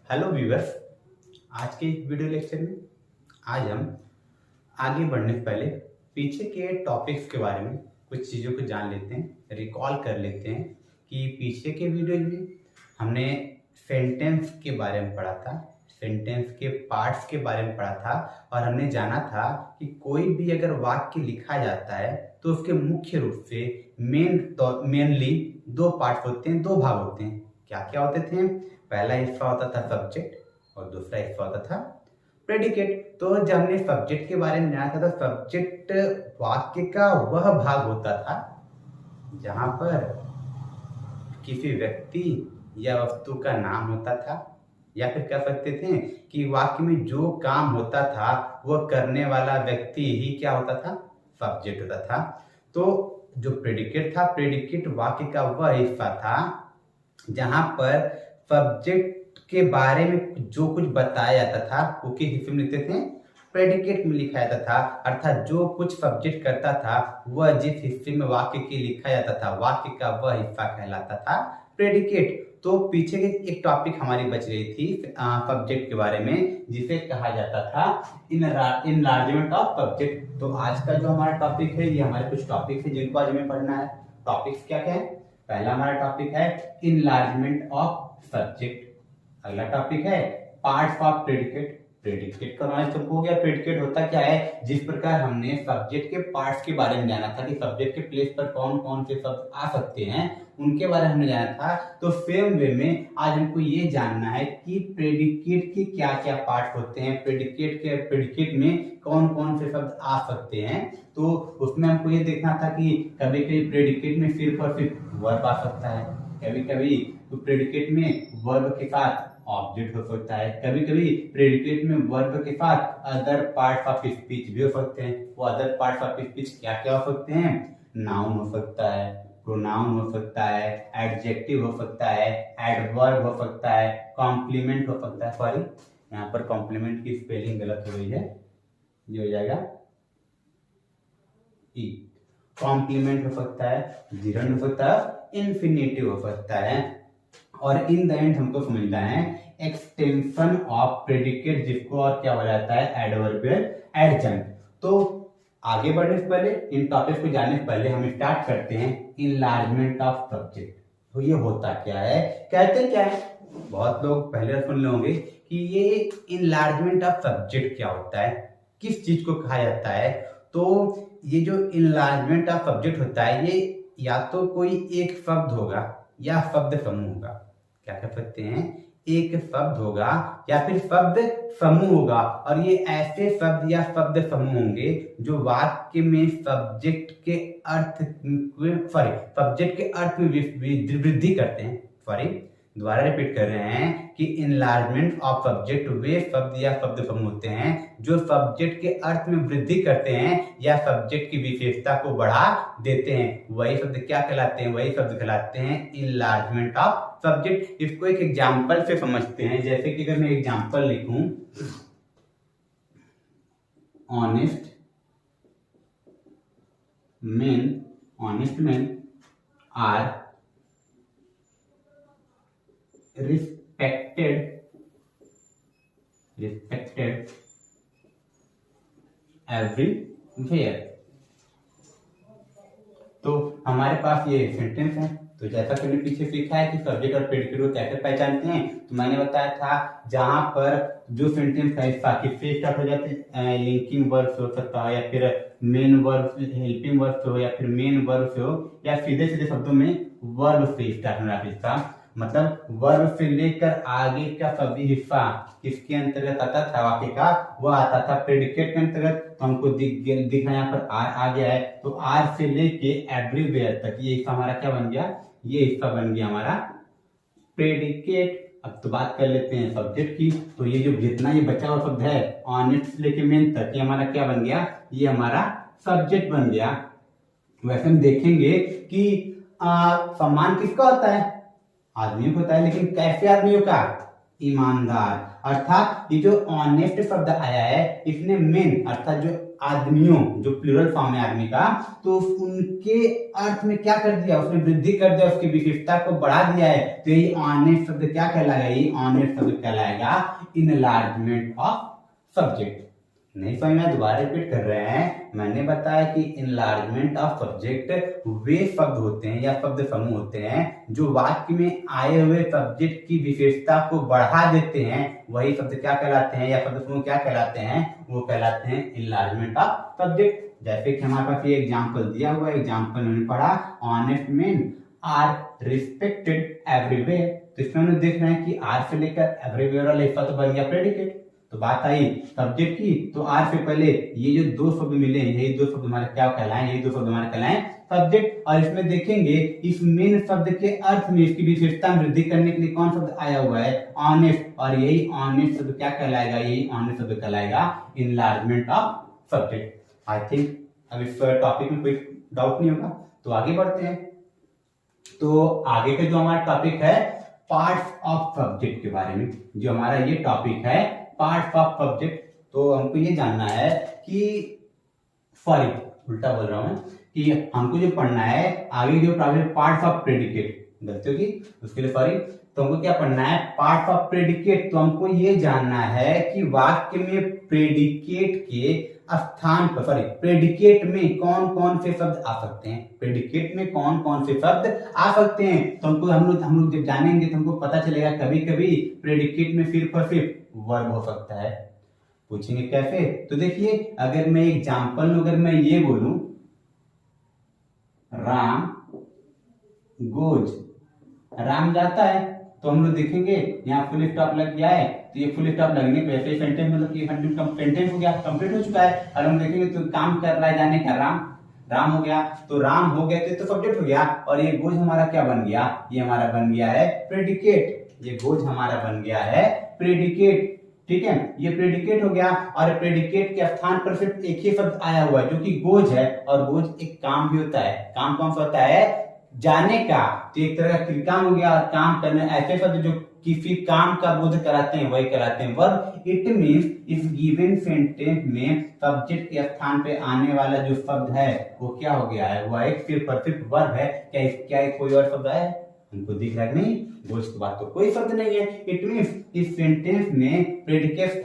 Hello viewers. आज के video lecture में आज हम आगे बढ़ने से पहले पीछे के टॉपिक्स के बारे में कुछ चीज़ों को जान लेते हैं, रिकॉल कर लेते हैं कि पीछे के वीडियो में हमने सेंटेंस के बारे में पढ़ा था, सेंटेंस के पार्ट्स के बारे में पढ़ा था और हमने जाना था कि कोई भी अगर वाक्य लिखा जाता है तो उसके मुख्य रूप से मेनली दो पार्ट्स होते हैं, दो भाग होते हैं। क्या क्या होते थे? पहला हिस्सा होता था सब्जेक्ट और दूसरा हिस्सा होता था प्रेडिकेट। तो जब हमने सब्जेक्ट के बारे में जाना था तो सब्जेक्ट वाक्य का वह भाग होता था जहां पर किसी व्यक्ति या वस्तु का नाम होता था, या फिर कह सकते थे कि वाक्य में जो काम होता था वह करने वाला व्यक्ति ही क्या होता था? सब्जेक्ट होता था। तो जो प्रेडिकेट था, प्रेडिकेट वाक्य का वह हिस्सा था जहां पर सब्जेक्ट के बारे में जो कुछ बताया जाता था वो किस हिस्से में लिखते थे? प्रेडिकेट में लिखा जाता था। अर्थात जो कुछ सब्जेक्ट करता था वह जिस हिस्से में वाक्य के लिखा जाता था, वाक्य का वह हिस्सा कहलाता था प्रेडिकेट। तो पीछे के एक टॉपिक हमारी बच रही थी सब्जेक्ट के बारे में, जिसे कहा जाता था इनलार्जमेंट ऑफ सब्जेक्ट। तो आज का जो हमारा टॉपिक है, ये हमारे कुछ टॉपिक है जिनको आज हमें पढ़ना है। टॉपिक्स क्या क्या है? पहला हमारा टॉपिक है इनलार्जमेंट ऑफ सब्जेक्ट। अगला टॉपिक है पार्ट्स ऑफ प्रेडिकेट। प्रेडिकेट का नॉलेज सबको हो गया। प्रेडिकेट होता क्या है? जिस प्रकार हमने सब्जेक्ट के पार्ट्स के बारे में जाना था कि सब्जेक्ट के प्लेस पर कौन कौन से शब्द आ सकते हैं, उनके बारे में हमने जाना था। तो सेम वे में आज हमको ये जानना है कि प्रेडिकेट के क्या क्या पार्ट्स होते हैं, प्रेडिकेट में कौन कौन से शब्द आ सकते हैं। तो उसमें हमको ये देखना था कि कभी कभी प्रेडिकेट में सिर्फ और सिर्फ वर्ब आ सकता है, कभी कभी तो प्रेडिकेट में वर्ब के साथ ऑब्जेक्ट हो सकता है, कभी कभी प्रेडिकेट में वर्ब के साथ अदर पार्ट्स ऑफ स्पीच भी हो सकते हैं। वो अदर पार्ट्स ऑफ स्पीच क्या क्या हो सकते हैं? नाउन हो सकता है, प्रोनाउन हो सकता है, एडजेक्टिव हो सकता है, एडवर्ब हो सकता है, कॉम्प्लीमेंट हो सकता है। सॉरी, यहाँ पर कॉम्प्लीमेंट की स्पेलिंग गलत हो गई है, ये हो जाएगा ई। कॉम्प्लीमेंट हो सकता है, जिरंड हो सकता है, इन्फिनेटिव हो सकता है। और इन द एंड हमको समझना है एक्सटेंशन ऑफ प्रेडिकेट, जिसको और क्या हो जाता है? Adverbial adjunct. तो आगे बढ़ने से पहले, इन टॉपिक्स को जानने से पहले हम स्टार्ट करते हैं इनलार्जमेंट ऑफ सब्जेक्ट। तो ये होता क्या है, कहते क्या है? बहुत लोग पहले सुन लोगे कि ये इनलार्जमेंट ऑफ सब्जेक्ट क्या होता है, किस चीज को कहा जाता है। तो ये जो इनलार्जमेंट ऑफ सब्जेक्ट होता है, ये या तो कोई एक शब्द होगा या शब्द समूह होगा। क्या कह सकते हैं? एक शब्द होगा या फिर शब्द समूह होगा। और ये ऐसे शब्द या शब्द समूह होंगे जो वाक्य में सब्जेक्ट के अर्थ में वृद्धि करते हैं। सॉरी, दोबारा रिपीट कर रहे हैं कि इनलार्जमेंट ऑफ सब्जेक्ट वे शब्द या शब्द समूह होते हैं जो सब्जेक्ट के अर्थ में वृद्धि करते हैं या सब्जेक्ट की विशेषता को बढ़ा देते हैं। वही शब्द क्या कहलाते हैं? वही शब्द कहलाते हैं इनलार्जमेंट ऑफ सब्जेक्ट। इसको एक एग्जाम्पल से समझते हैं। जैसे कि अगर मैं एग्जाम्पल लिखूं, honest men are respected everywhere। तो हमारे पास ये सेंटेंस है। तो जैसा कि हमने पीछे सीखा है कि सब्जेक्ट और प्रेडिकेट को कैसे पहचानते हैं, तो मैंने बताया था जहां पर जो सेंटेंस है किससे स्टार्ट हो जाते हैं, लिंकिंग वर्ब से हो सकता है, या फिर मेन वर्ब, हेल्पिंग वर्ब से हो, या फिर मेन वर्ब से हो, या सीधे सीधे शब्दों में वर्ब से स्टार्ट होना। इसका मतलब वर्ब से लेकर आगे का सभी हिस्सा किसके अंतर्गत आता था? वाक्य का वह आता था प्रेडिकेट के अंतर्गत। तो हमको दिखना यहाँ पर आर आ गया है। तो आर से लेके एवरीवेयर तक ये हिस्सा हमारा क्या बन गया? ये हिस्सा बन गया हमारा प्रेडिकेट। अब तो बात कर लेते हैं सब्जेक्ट की। तो ये जो जितना ये बचा हुआ शब्द है ऑनेस्ट से लेके मेन तक, ये हमारा क्या बन गया? ये हमारा सब्जेक्ट बन गया। वैसे हम देखेंगे कि सम्मान किसका होता है? आदमियों को होता है, लेकिन कैसे आदमियों का? ईमानदार। अर्थात ये जो ऑनेस्ट शब्द आया है, इसने मेन अर्थात जो आदमियों, जो प्लूरल फॉर्म है आदमी का, तो उनके अर्थ में क्या कर दिया, उसने वृद्धि कर दिया, उसकी विशेषता को बढ़ा दिया है, तो ये ऑनेस्ट शब्द क्या कहलाएगा, ये ऑनेस्ट शब्द कहलाएगा इनलार्जमेंट ऑफ सब्जेक्ट। नहीं समझ में, दोबारा रिपीट कर रहे हैं। मैंने बताया कि इनलार्जमेंट ऑफ सब्जेक्ट वे शब्द होते हैं या शब्द समूह होते हैं जो वाक्य में आए हुए सब्जेक्ट की विशेषता को बढ़ा देते हैं, वही शब्द क्या कहलाते हैं या शब्द समूह क्या कहलाते हैं, वो कहलाते हैं इनलार्जमेंट ऑफ सब्जेक्ट। जैसे कि हमारे पास ये एग्जाम्पल दिया हुआ है, एग्जाम्पल मैंने पढ़ा, honest men are respected everywhere. तो इसमें हम देख रहे हैं कि आर से लेकर एवरीवेयर वाला शब्द बन गया प्रेडिकेट। तो बात आई सब्जेक्ट की, तो आर से पहले ये जो दो शब्द मिले हैं, यही दो शब्द हमारे क्या कहलाएं, यही दो शब्द हमारे कहलाएं सब्जेक्ट। और इसमें देखेंगे इस मेन शब्द के अर्थ में इसकी विशेषता में वृद्धि करने के लिए कौन शब्द आया हुआ है, ऑनेस्ट, और यही ऑनेस्ट शब्द क्या कहलाएगा, यही ऑनेस्ट शब्द कहलाएगा enlargement of subject. I think अब इस टॉपिक में कोई डाउट नहीं होगा, तो आगे बढ़ते हैं। तो आगे का जो हमारा टॉपिक है पार्ट्स ऑफ सब्जेक्ट के बारे में, जो हमारा ये टॉपिक है पार्ट्स ऑफ सब्जेक्ट, तो हमको ये जानना है कि सॉरी उल्टा बोल रहा हूं कि हमको जो पढ़ना है आगे जो टॉपिक पार्ट्स ऑफ प्रेडिकेट, गलती होगी उसके लिए सॉरी। तो हमको क्या पढ़ना है, पार्ट्स ऑफ प्रेडिकेट। तो हमको ये जानना है कि वाक्य में प्रेडिकेट के स्थान पर, सॉरी प्रेडिकेट में कौन कौन से शब्द आ सकते हैं, प्रेडिकेट में कौन कौन से शब्द आ सकते हैं। तो हमको हम लोग जब जानेंगे तो हमको पता चलेगा कभी कभी प्रेडिकेट में सिर्फ और सिर्फ वर्ब हो सकता है। पूछेंगे कैसे, तो देखिए अगर मैं एग्जाम्पल अगर मैं ये बोलूं राम गोज, राम जाता है, तो हम लोग देखेंगे यहाँ फुल स्टॉप लग गया है, तो ये फुल स्टॉप लगने पे ऐसे सेंटेंस मतलब कि सेंटेंस हो गया, कंप्लीट हो चुका है। और हम देखेंगे तो काम कर रहा है जाने का, राम हो गया, तो राम हो गया तो सब्जेक्ट हो गया, और ये गोज हमारा क्या बन गया, ये हमारा बन गया है प्रेडिकेट, ये गोज हमारा बन गया है प्रेडिकेट। ठीक है, ये प्रेडिकेट हो गया, और प्रेडिकेट के स्थान पर सिर्फ एक ही शब्द आया हुआ है जो कि गोज है, और गोज एक काम भी होता है। काम कौन सा होता है, जाने का, तो एक तरह का क्रियाम हो गया, और काम करने ऐसे शब्द जो किसी काम का बोध कराते हैं वही कराते हैं वर्ब। इट मींस इस गिवन सेंटेंस में सब्जेक्ट के स्थान पे आने वाला जो शब्द है वो क्या हो गया है, वो एक सिर्फ और सिर्फ वर्ब है। क्या कोई और शब्द है हमको दिख रहा है, नहीं, गोज के बाद तो कोई शब्द नहीं है। इट मींस इस सेंटेंस में प्रेडिकेट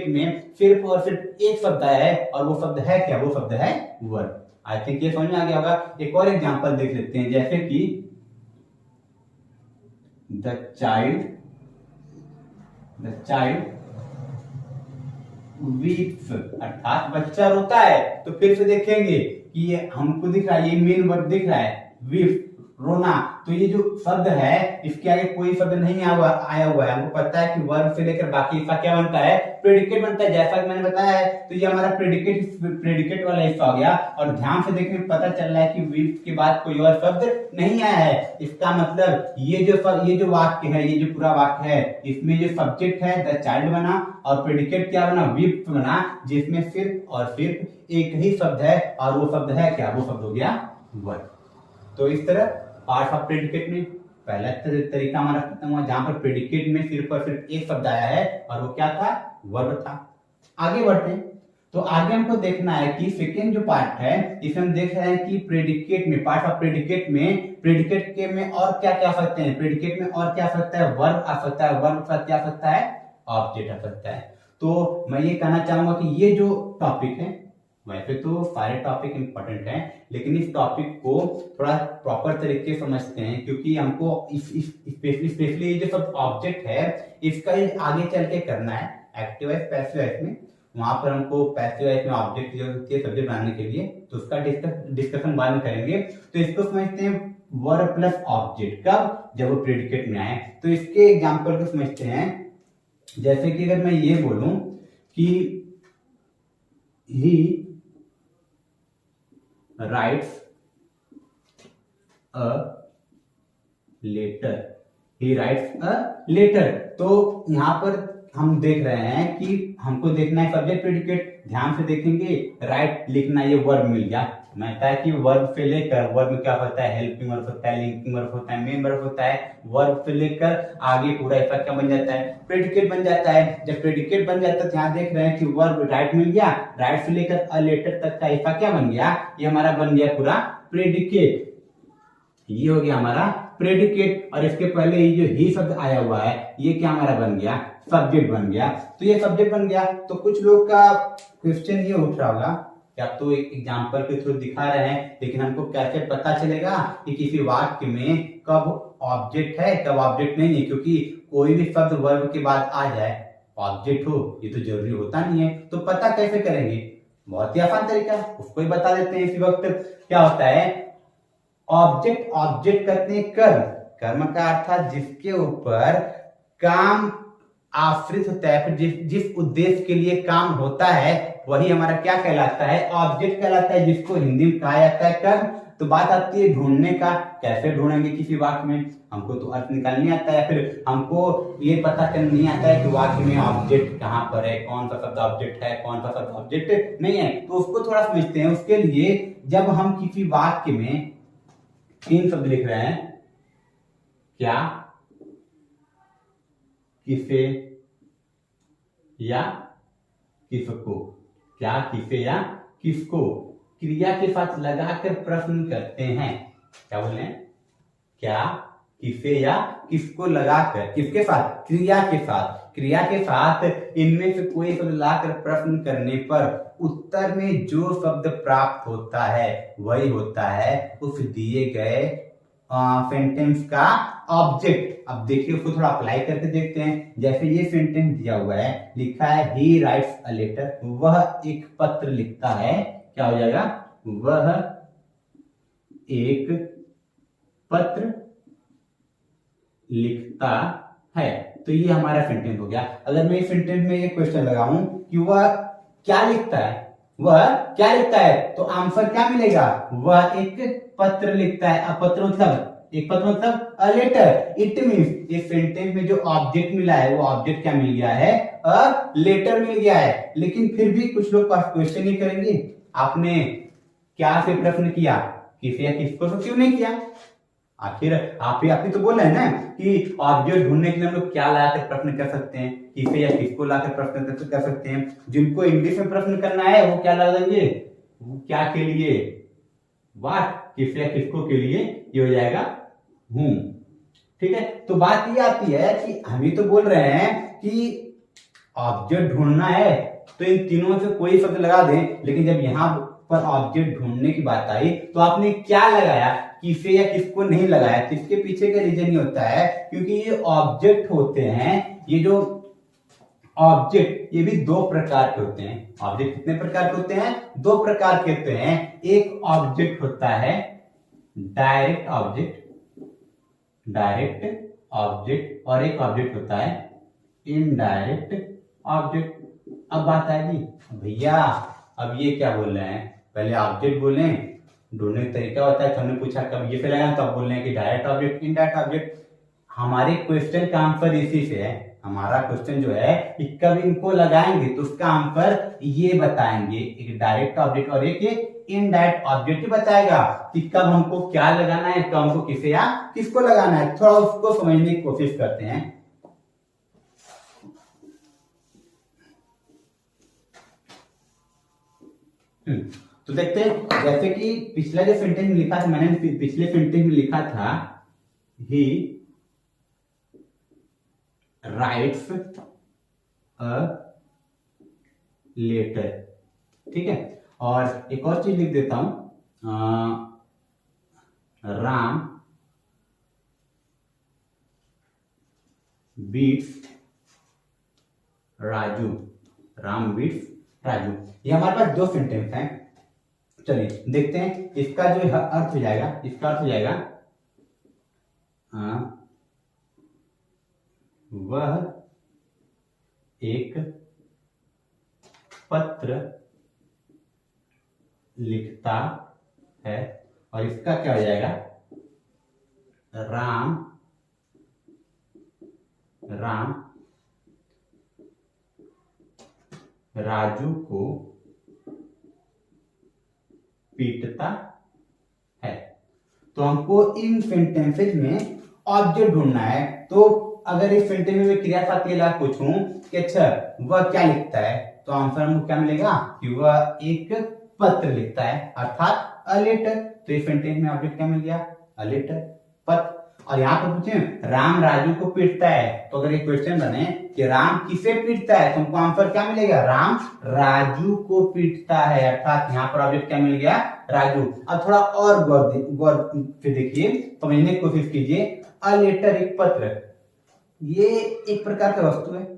में सिर्फ और सिर्फ एक शब्द आया है, और वो शब्द है क्या, वो शब्द है वर्ब। आई थिंक ये समझ में आ गया होगा। एक और एग्जांपल देख लेते हैं, जैसे कि द चाइल्ड वीप्स, अर्थात बच्चा रोता है। तो फिर से देखेंगे कि ये हमको दिख रहा है, ये मेन वर्ब दिख रहा है, वीप, रोना। तो ये जो शब्द है इसके आगे कोई शब्द नहीं आया हुआ है। हमको पता है कि वर्ब से लेकर बाकी हिस्सा क्या बनता है, प्रेडिकेट बनता है, जैसा कि मैंने बताया है। तो ये हमारा प्रेडिकेट वाला हिस्सा हो गया, और ध्यान से देखने में पता चल रहा है कि वीप के बाद कोई और शब्द नहीं आया है। इसका मतलब ये जो वाक्य है, ये जो पूरा वाक्य है, इसमें जो सब्जेक्ट है द चाइल्ड बना, और प्रेडिकेट क्या बना, वीप बना, जिसमें सिर्फ और सिर्फ एक ही शब्द है, और वो शब्द है क्या, वो शब्द हो गया वर्ब। तो इस तरह पार्ट ऑफ प्रेडिकेट में पहला तरीका हमारा खत्म हुआ, जहां पर प्रेडिकेट में सिर्फ और सिर्फ एक शब्द आया है, और वो क्या था, वर्ब था। आगे बढ़ते हैं, तो आगे हमको देखना है कि सेकेंड जो पार्ट है इसमें हम देख रहे हैं कि प्रेडिकेट में, पार्ट ऑफ प्रेडिकेट में और क्या क्या आ सकते हैं, प्रेडिकेट में और क्या आ सकता है, वर्ब आ सकता है, वर्ब के साथ क्या आ सकता है, ऑब्जेक्ट आ सकता है। तो मैं ये कहना चाहूंगा कि ये जो टॉपिक है, वैसे तो सारे टॉपिक इंपॉर्टेंट हैं, लेकिन इस टॉपिक को थोड़ा प्रॉपर तरीके से समझते हैं, क्योंकि हमको स्पेशली ये जो सब ऑब्जेक्ट है इसका आगे चल के करना है एक्टिव वॉइस पैसिव वॉइस में। वहां पर हमको पैसिव वॉइस में ऑब्जेक्ट जो होती है सब्जेक्ट बनाने के लिए, तो उसका डिस्कशन बाद में करेंगे। तो इसको समझते हैं वर्ब प्लस ऑब्जेक्ट, कब, जब वो प्रेडिकेट में आए। तो इसके एग्जाम्पल को समझते हैं, जैसे कि अगर मैं ये बोलूं कि ही writes a letter, he writes a letter। तो यहां पर हम देख रहे हैं कि हमको देखना है सब्जेक्ट प्रेडिकेट, ध्यान से देखेंगे, राइट लिखना, ये वर्ब मिल गया, समझता है कि वर्ब से लेकर, वर्ब में क्या होता है, हेल्पिंग वर्ब होता है, लिंकिंग वर्ब होता है, मेन वर्ब होता है, वर्ब से लेकर आगे पूरा इसका क्या बन जाता है, प्रेडिकेट बन जाता है। जब प्रेडिकेट बन जाता है तो यहाँ देख रहे हैं कि वर्ब राइट मिल गया, राइट से लेकर अ लेटर तक का इसका क्या बन गया, ये हमारा बन गया पूरा प्रेडिकेट। ये हो गया हमारा प्रेडिकेट, और इसके पहले ये जो ही शब्द आया हुआ है ये क्या हमारा बन गया, सब्जेक्ट बन गया। तो ये सब्जेक्ट बन गया। तो कुछ लोग का क्वेश्चन ये उठ रहा होगा कि आप तो एक एग्जांपल के थ्रू दिखा रहे हैं, लेकिन हमको कैसे पता चलेगा कि किसी वाक्य में कब ऑब्जेक्ट है कब ऑब्जेक्ट नहीं है, क्योंकि कोई भी शब्द वर्ब के बाद आ जाए ऑब्जेक्ट हो ये तो जरूरी होता नहीं है। तो पता कैसे करेंगे, बहुत ही आसान तरीका है, उसको ही बता देते हैं इसी वक्त। क्या होता है, ऑब्जेक्ट, ऑब्जेक्ट करते हैं कर्म, कर्म का अर्थ जिसके ऊपर काम आश्रित होता है, फिर जिस उद्देश्य के लिए काम होता है वही हमारा क्या कहलाता है, ऑब्जेक्ट कहलाता है, जिसको हिंदी में कहा जाता है कर्म। तो बात आती है ढूंढने का, कैसे ढूंढेंगे किसी वाक्य में, हमको तो अर्थ निकालने आता है, फिर हमको ये पता करना नहीं आता है कि वाक्य में ऑब्जेक्ट कहाँ पर है, कौन सा शब्द ऑब्जेक्ट है, कौन सा शब्द ऑब्जेक्ट नहीं है। तो उसको थोड़ा समझते हैं। उसके लिए जब हम किसी वाक्य में 3 शब्द लिख रहे हैं, क्या, किसे या किसको, क्या, किसे या किसको क्रिया के साथ लगाकर प्रश्न करते हैं। क्या बोले, क्या, किसे या किसको लगाकर, किसके साथ, क्रिया के साथ, क्रिया के साथ इनमें से कोई शब्द लाकर प्रश्न करने पर उत्तर में जो शब्द प्राप्त होता है वही होता है उस दिए गए सेंटेंस का ऑब्जेक्ट। अब देखिए उसको थोड़ा अप्लाई करके देखते हैं। जैसे ये सेंटेंस दिया हुआ है, लिखा है ही राइट्स अ लेटर, वह एक पत्र लिखता है। क्या हो जाएगा, वह एक पत्र लिखता है। तो ये हमारा सेंटेंस हो गया। अगर मैं इस सेंटेंस में ये क्वेश्चन लगाऊं कि वह क्या लिखता है, वह क्या लिखता है, तो आंसर क्या मिलेगा, वह एक पत्र लिखता है। अब पत्र मतलब, एक पत्र मतलब अ लेटर। इट मींस इस सेंटेंस में जो ऑब्जेक्ट मिला है वो ऑब्जेक्ट क्या मिल गया है, अ लेटर मिल गया है। लेकिन फिर भी कुछ लोग क्वेश्चन नहीं करेंगे, आपने क्या से प्रश्न किया, किसे या किसको तो क्यों नहीं किया। आखिर आप ही तो बोल रहे हैं ना कि ऑब्जेक्ट ढूंढने के लिए हम लोग क्या लाकर प्रश्न कर सकते हैं, किसे या किसको लाकर प्रश्न कर सकते हैं। जिनको इंग्लिश में प्रश्न करना है वो क्या ला देंगे, वो क्या के लिए, व्हाट, किसे या किसको के लिए, ये हो जाएगा हूं। ठीक है, तो बात ये आती है कि हम ही तो बोल रहे हैं कि ऑब्जेक्ट ढूंढना है तो इन तीनों में से कोई शब्द लगा दें, लेकिन जब यहाँ पर ऑब्जेक्ट ढूंढने की बात आई तो आपने क्या लगाया, किसे या किसको नहीं लगाया। तो इसके पीछे का रीजन ये होता है क्योंकि ये ऑब्जेक्ट होते हैं, ये जो ऑब्जेक्ट ये भी 2 प्रकार के होते हैं। ऑब्जेक्ट कितने प्रकार के होते हैं, 2 प्रकार के होते हैं। एक ऑब्जेक्ट होता है डायरेक्ट ऑब्जेक्ट, डायरेक्ट ऑब्जेक्ट, और एक ऑब्जेक्ट होता है इनडायरेक्ट ऑब्जेक्ट। अब बात आएगी भैया, अब ये क्या बोल रहे हैं, पहले ऑब्जेक्ट बोले, ढूंढने का तरीका होता है, तो हमने पूछा कब ये से लगाना, तो अब बोल रहे हैं कि डायरेक्ट ऑब्जेक्ट इनडायरेक्ट ऑब्जेक्ट। हमारे क्वेश्चन का आंसर इसी से है। हमारा क्वेश्चन जो है कि कब इनको लगाएंगे तो उसका आंसर ये बताएंगे, एक डायरेक्ट ऑब्जेक्ट और एक इनडायरेक्ट ऑब्जेक्ट ही बताएगा कि कब हमको क्या लगाना है, कब हमको किसे या किसको लगाना है। थोड़ा उसको समझने की कोशिश करते हैं। तो देखते हैं, जैसे कि पिछला जो सेंटेंस में लिखा था, मैंने पिछले सेंटेंस में लिखा था ही राइट्स अ लेटर, ठीक है। और एक और चीज लिख देता हूं, राम बीट्स राजू, राम बीट्स राजू। ये हमारे पास 2 सेंटेंस हैं। चलिए देखते हैं इसका जो अर्थ हो जाएगा, इसका अर्थ हो जाएगा वह एक पत्र लिखता है, और इसका क्या हो जाएगा, राम राजू को पीटता है। तो हमको इन सेंटेंसेज में ऑब्जेक्ट ढूंढना है। तो अगर इस सेंटेंस में क्रियापद के लिए पूछूं कि अच्छा वह क्या लिखता है, तो आंसर हमको क्या मिलेगा कि वह एक पत्र लिखता है, अर्थात अ लेटर। तो इस सेंटेंस में ऑब्जेक्ट क्या मिल गया, अ लेटर, पत्र। और यहाँ पर पूछे राम राजू को पीटता है, तो अगर एक क्वेश्चन बने कि राम किसे पीटता है, तो हमको आंसर क्या मिलेगा, राम राजू को पीटता है, अर्थात यहाँ पर ऑब्जेक्ट क्या मिल गया, राजू। अब थोड़ा और गौर से देखिए, समझने की कोशिश कीजिए। अ लेटर एक पत्र, ये एक प्रकार का वस्तु है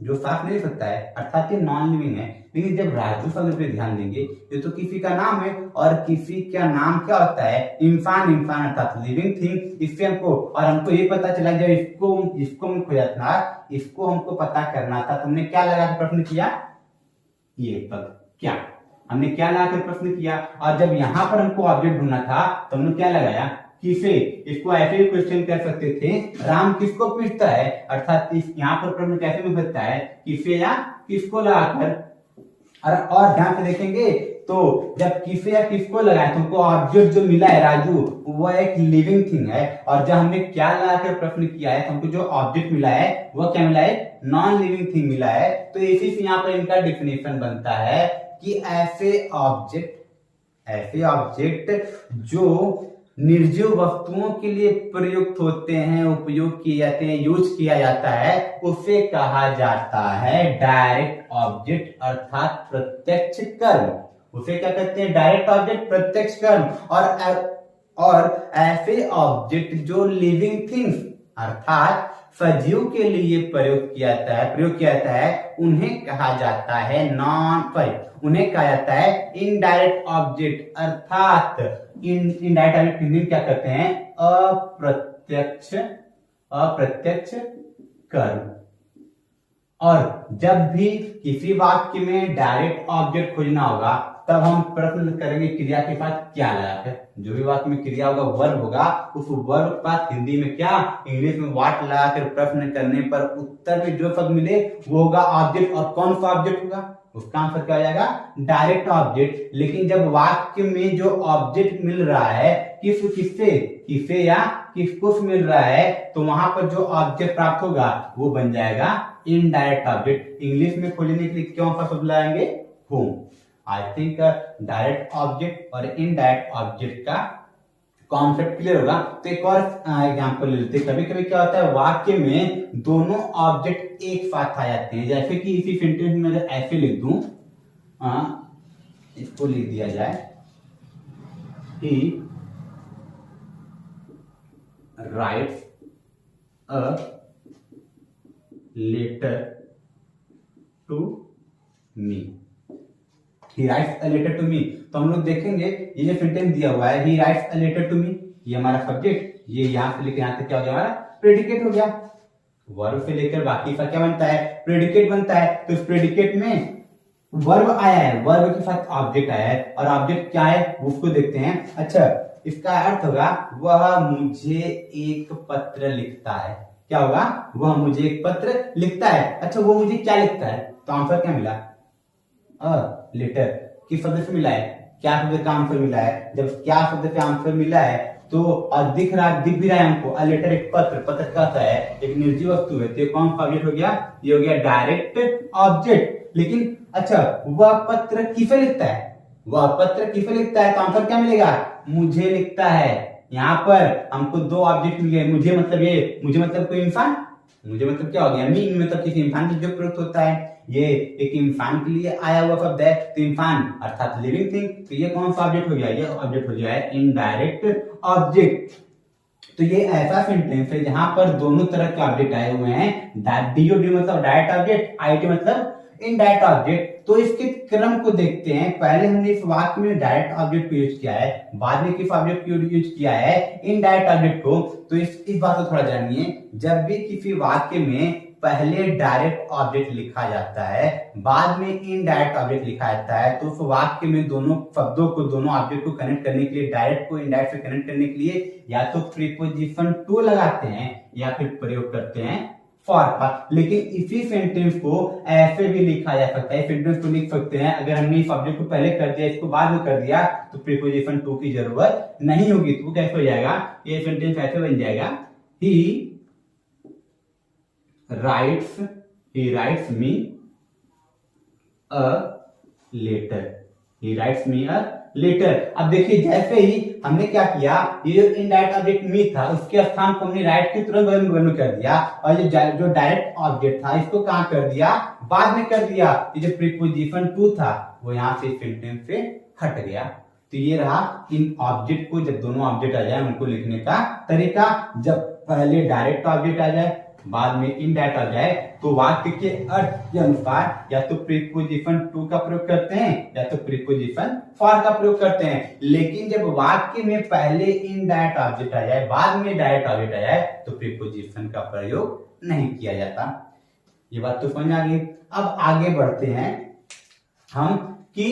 जो साफ नहीं सकता है, अर्थात ये नॉन लिविंग है। लेकिन जब राजू शब्द पे ध्यान देंगे, ये तो किसी का नाम है, और किसी का नाम क्या होता है, इंसान, इंसान अर्थात लिविंग थिंग। इससे हमको ये पता चला, जब इसको हम खोजा था, इसको हमको पता करना था, तो हमने क्या लगा के प्रश्न किया, ये पद क्या, हमने क्या लगा कर प्रश्न किया। और जब यहाँ पर हमको ऑब्जेक्ट ढूंढना था, तो हमने क्या लगाया, किसे। इसको ऐसे भी क्वेश्चन कर सकते थे, राम किसको पीटता है, अर्थात यहाँ पर प्रश्न कैसे में सकता है, किसे या किसको लगाकर। और ध्यान से देखेंगे तो जब किसे या किसको लगाए, तुमको ऑब्जेक्ट जो मिला है राजू, वह एक लिविंग थिंग है। और जब हमने क्या लगाकर प्रश्न किया है, तो हमको जो ऑब्जेक्ट मिला है वह क्या मिला है, नॉन लिविंग थिंग मिला है। तो इसी से यहाँ पर इनका डेफिनेशन बनता है कि ऐसे ऑब्जेक्ट जो निर्जीव वस्तुओं के लिए प्रयुक्त होते हैं, उपयोग किए जाते हैं, यूज किया जाता है, उसे कहा जाता है डायरेक्ट ऑब्जेक्ट, अर्थात प्रत्यक्ष कर्म। उसे क्या कहते हैं, डायरेक्ट ऑब्जेक्ट, प्रत्यक्ष कर्म। और ऐसे ऑब्जेक्ट जो लिविंग थिंग्स अर्थात सजीव के लिए प्रयोग किया जाता है, उन्हें कहा जाता है इनडायरेक्ट ऑब्जेक्ट, अर्थात इनडायरेक्ट ऑब्जेक्ट हिंदी में क्या कहते हैं, अप्रत्यक्ष कर्म। और जब भी किसी वाक्य में डायरेक्ट ऑब्जेक्ट खोजना होगा, तब हम प्रश्न करेंगे क्रिया के साथ क्या लगाकर। जो भी वाक्य में क्रिया होगा, वर्ब होगा, उस वर्ब के साथ हिंदी में क्या, इंग्लिश में व्हाट लगाकर प्रश्न करने पर उत्तर में जो शब्द मिले वो होगा ऑब्जेक्ट। और कौन सा ऑब्जेक्ट होगा, उसका आंसर क्या हो जाएगा, डायरेक्ट ऑब्जेक्ट। लेकिन जब वाक्य में जो ऑब्जेक्ट मिल रहा है, किसे या किसको मिल रहा है, तो वहां पर जो ऑब्जेक्ट प्राप्त होगा वो बन जाएगा इनडायरेक्ट ऑब्जेक्ट। इंग्लिश में खोजने के लिए कौन सा शब्द लाएंगे, home. I think direct object और इनडायरेक्ट ऑब्जेक्ट का कॉन्सेप्ट क्लियर होगा। तो एक और एग्जांपल ले लेते हैं। कभी कभी क्या होता है, वाक्य में दोनों ऑब्जेक्ट एक साथ आ जाते हैं। जैसे कि इसी सेंटेंस में अगर ऐसे लिख दूं, इसको लिख दिया जाए, he writes a letter to me, he writes a letter to me। तो हम लोग देखेंगे ये जो सेंटेंस दिया हुआ है, he writes a letter to me, ये हमारा सब्जेक्ट, ये यहां से लेकर यहां तक क्या हो गया, हमारा प्रेडिकेट हो गया। वर्ब से लेकर बाकी का क्या बनता है, प्रेडिकेट बनता है। तो इस प्रेडिकेट में वर्ब आया है, वर्ब के साथ ऑब्जेक्ट आया है, और ऑब्जेक्ट क्या है उसको देखते हैं। अच्छा, इसका अर्थ होगा वह मुझे एक पत्र लिखता है। क्या होगा, वह मुझे एक पत्र लिखता है। अच्छा, वो मुझे क्या लिखता है, तो आंसर क्या मिला, अ लेटर। किस शब्द से मिला है, क्या शब्द का आंसर मिला है। जब क्या शब्द का आंसर मिला है, तो और दिख भी रहा है हमको, अ लेटर एक पत्र, पत्र क्या होता है, एक निर्जीव वस्तु है। तो कौन सा ऑब्जेक्ट हो गया, ये हो गया डायरेक्ट ऑब्जेक्ट। लेकिन अच्छा, वह पत्र किसे लिखता है, वह पत्र किसे लिखता है, तो आंसर क्या मिलेगा, मुझे लिखता है। यहाँ पर हमको दो ऑब्जेक्ट मिल गए, मुझे मतलब कोई इंसान, मुझे मतलब क्या हो गया, मी मतलब किसी इंसान की जो प्रयुक्त होता है। ये एक इंसान के लिए आया हुआ शब्द है, तो इंसान अर्थात लिविंग थिंग। तो ये कौन सा ऑब्जेक्ट हो गया, ये ऑब्जेक्ट हो गया है इनडायरेक्ट ऑब्जेक्ट। तो ये ऐसा सेंटेंस है जहां पर दोनों तरह के ऑब्जेक्ट आए हुए हैं। डीओडी मतलब डायरेक्ट ऑब्जेक्ट, आईटी मतलब इनडायरेक्ट ऑब्जेक्ट। तो इसके क्रम को देखते हैं। पहले हमने इस वाक्य में डायरेक्ट ऑब्जेक्ट को यूज किया है, बाद में किस ऑब्जेक्ट को यूज किया है, इनडायरेक्ट ऑब्जेक्ट को। तो इस बात को थोड़ा जानिए। जब भी किसी वाक्य में पहले डायरेक्ट ऑब्जेक्ट लिखा जाता है, बाद में इनडायरेक्ट ऑब्जेक्ट लिखा जाता है, तो उस वाक्य में दोनों शब्दों को, दोनों ऑब्जेक्ट को कनेक्ट करने के लिए, डायरेक्ट को इनडायरेक्ट से कनेक्ट करने के लिए या तो प्रीपोजिशन टू लगाते हैं या फिर प्रयोग करते हैं फॉर का। लेकिन इसी सेंटेंस को ऐसे भी लिखा जा सकता है, सेंटेंस को लिख सकते हैं अगर हमने इस ऑब्जेक्ट को पहले कर दिया इसको बाद में कर दिया तो प्रीपोजिशन टू की जरूरत नहीं होगी। तो कैसे हो जाएगा, ये सेंटेंस ऐसे बन जाएगा, he writes me a letter, he writes me a letter. अब देखिए जैसे ही हमने क्या किया, ये जो इनडायरेक्ट ऑब्जेक्ट मी था उसके स्थान को हमने राइट के तुरंत बगल में कर दिया, और ये जो डायरेक्ट ऑब्जेक्ट था इसको कहां कर दिया, बाद में कर दिया। ये जो प्रीपोजिशन टू था वो यहाँ से सेंटेंस से हट गया। तो ये रहा इन ऑब्जेक्ट को, जब दोनों ऑब्जेक्ट आ जाए उनको लिखने का तरीका। जब पहले डायरेक्ट ऑब्जेक्ट आ जाए बाद में इनडायरेक्ट आ जाए तो वाक्य के अर्थ के अनुसार या तो प्रीपोजिशन टू का प्रयोग करते हैं या तो प्रीपोजिशन फॉर का प्रयोग करते हैं। लेकिन जब वाक्य में पहले इनडायरेक्ट ऑब्जेक्ट आ जाए बाद में डायरेक्ट ऑब्जेक्ट आ जाए तो प्रीपोजिशन का प्रयोग नहीं किया जाता। ये बात तो समझ आ गई। अब आगे बढ़ते हैं हम कि